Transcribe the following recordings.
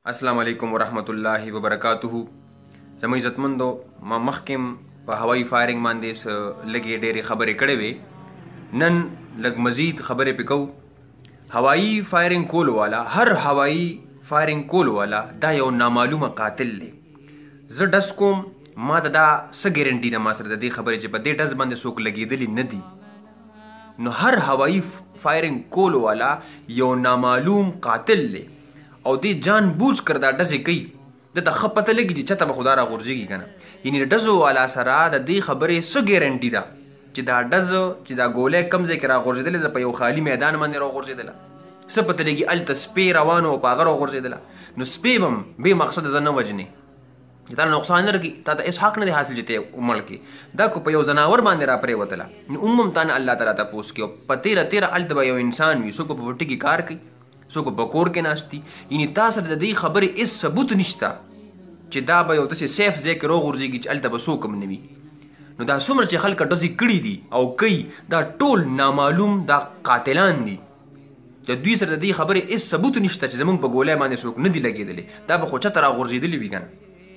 السلام علیکم ورحمت الله وبرکاتہ. زموږ عزتمندو ما مخکې په هوایي فایرنګ باندې لږې ډېرې خبرې کړې وې. نن لږ مزید خبرې پې کوو. هوایي فایرنګ کولو والا هوایي فایرنګ کولو والا دا یو نامعلومه قاتل دی. زه ډز کوم ما ته دا څه ګارنټي ده ما سره د دې خبرې چې په دې ډز باندې څوک لګېدلي نه دي. نو هوایي فایرنګ کولو والا یو نامعلوم قاتل دی او دی جان بوجھ کر دا ډزې کوي. د ته ښه پته لګي چې چاته به خو دا راغورځېږي که نه. یعنې د ډزو والا سره د دې خبرې څه ګارنټي ده چې دا ډز چې دا ګولی کوم ځای کې راغورځېدلې ده په یو خالي میدان باندې راغورځېدله. څه پته لګي هلته سپی روانو او په هغه راغورځېدله. نو سپی به هم بې مقصده ده نه وجنې چې تا له نقصان نه رکړي. تا ته هېڅ حق نه دی حاصل چې ته یې مړ کړي. دا کو په یو ځناور باندې را پرېوتله نو هم تا نه الله تعالی تپوس کوي. او په تېره هلته به یو انسان وي څوک به په پټي کې کار کوي څوک په کور کې ناست دي. یعنې تا سره د دې خبرې هېڅ ثبوت نشته چې دا به یو داسې سیف ځای کې راغورځېږي چې هلته به څوک هم نه وي. نو دا څومره چې خلکه ډزې کړي دي او کوي دا ټول نامعلوم دا قاتلان دي. د دوی سره د دې خبرې هېڅ ثبوت نشته چې زموږ په ګولی باندې څوک نه دي لګېدلي. دا به خو چته راغورځېدلي وي که نه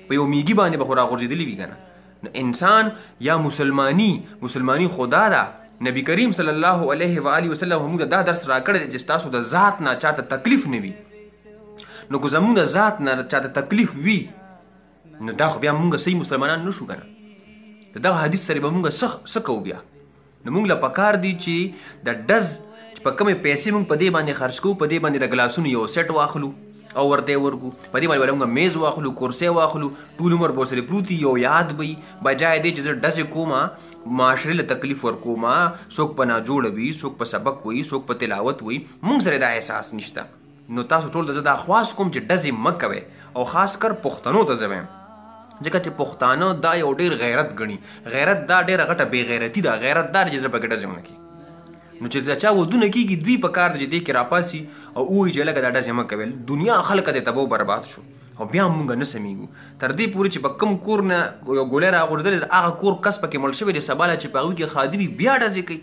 په یو میږي باندې به خو راغورځېدلي وي که نه. نو انسان یا مسلماني خدا ده. نبی کریم صلی الله علیه و آله وسلم موږ ته دا درس راکړی دی چې ستاسو د ذات نه چاته تکلیف نه وي. نو که زموږ د ذات نه چاته تکلیف وي نو دا خو بیا موږ صحیح مسلمانان نه شو که نه. د دغه حدیث سره به موږ څه کوو بیا. نو موږ له پکار دی چې د ډز چې په کمې پیسې موږ په دې باندې خرڅ کوو په دې باندې د ګلاسونو یو سیټ واخلو او ورته یې ورکو. په دې باندې موږ میز واخلو کرسۍ واخلو ټول عمر به ورسره پروت یو یاد به وي بجای دی چې زه ډزې کومه معاشرې له تکلیف ورکومه. څوک په ناجوړه وي څوک په سبق وي څوک په تلاوت وي موږ سره دا احساس نشته. نو تاسو ټول ته زه دا خواست کوم چې ډزې مه کوئ او خاص کر پښتنو ته زه وایم ځکه چې پښتانه دا یو ډېر غیرت ګڼي. غیرت دا ډېره غټه بې غیرتي ده. غیرت دا چې زه پکې ډزې ونه کړي. نو چې د چا ودونه کېږي دوی په کار ده چې دې کې راپاسي او ووایي چې لکه دا ډزې مه کوئ. دنیا خلکه د تبو برباد شو او بیا موږ نه سمیږو تر دې پورې چې په کوم کور نه یو ګولی راغورځېدلی هغه کور کس پکې مړ شوی دی سبا له چې په هغوی کې ښادي وي بیا ډزې کوي.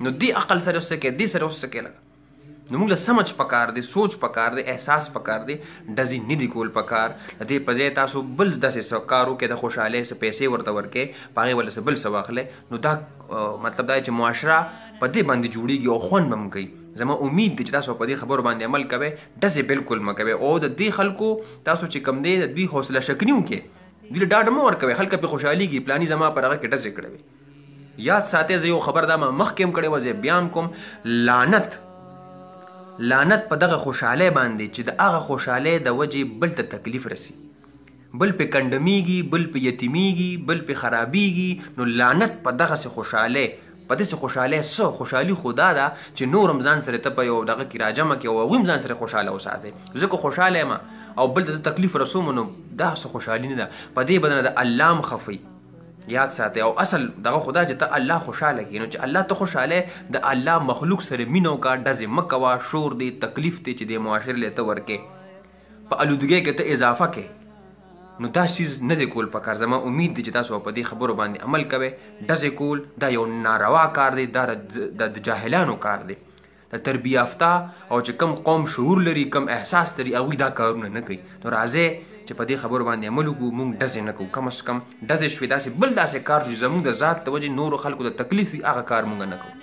نو دې عقل سره اوس څه کوي دې سره اوس څه کوي لکه. نو موږ له سمجھ پکار دی سوچ پکار دی احساس پکار دی. ډزې نه دي کول پکار. د دې په ځای تاسو بل داسې څه کار وکړئ د خوشحالۍ څه پیسې ورته ورکړئ په هغې ورله څه بل څه واخلئ. نو دا مطلب دا چې معاشره په دې باندې جوړېږي او خوند به هم کوي. زما امید دی چې تاسو په دې خبرو باندې عمل کوئ. ډزې بالکل مه کوئ او د دې خلکو تاسو چې کوم دی د دوی حوصله شکني وکړئ. دوی له ډاډ مه ورکوئ. خلک پرې خوشحالېږي پلاني زما پر هغه کې ډزې کړی وي. یاد ساتئ زه یو خبر دا ما مخکې هم کړی وه زه بیا هم کوم. لعنت په دغه خوشحالۍ باندې چې د هغه خوشحالۍ د وجې بل ته تکلیف رسي بل پې کنډمیږي بل پې یتیمیږي بل پې خرابیږي. نو لعنت په دغسې خوشحالۍ په داسې خوشحالۍ څه خوشحالي خو دا ده چې نور هم ځان سره ته په یو دغه کې راجمع کړي او هغوی هم ځان سره خوشحاله وساتئ. زه که خوشحاله یم او بل ته زه تکلیف رسوم نو دا څه خوشحالي نه ده. په دې بدنه د الله هم خفئ. یاد ساتئ او اصل دغه خدا چې ته الله خوشحاله کړي. نو چې الله ته خوشحاله د الله مخلوق سره مینه وکړه ډزې مه کوه شور دی تکلیف دی چې د معاشرې له ته ورکې په الودګۍ کې ته اضافه کې. نو دا چیز نه دی کول پکار. زما امید دی چې تاسو په دې خبرو باندې عمل کوئ. ډزې کول دا یو ناروا کار دی. دا د جاهلانو کار دی. د تربیه یافته او چې کم قوم شعور لري کم احساس لري هغوی دا کارونه نه کوي. نو راځئ چې په دې خبرو باندې عمل وکړو. موږ ډزې نه کوو. کم از کم ډزې شوې داسې بل داسې کار چې زموږ د ذات د وجې نورو خلکو د تکلیف وي هغه کار موږ نه کوو.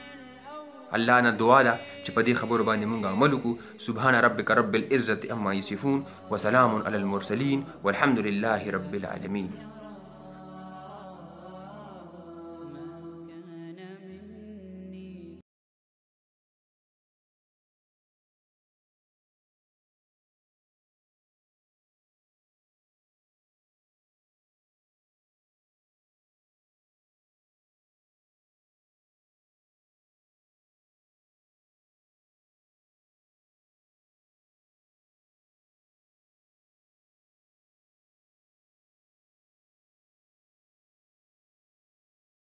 الله نه دعا ده چې په دې خبرو باندې موږ عمل وکړو. سبحان ربک رب العزة عما یصفون وسلام علی المرسلین والحمد لله رب العالمین.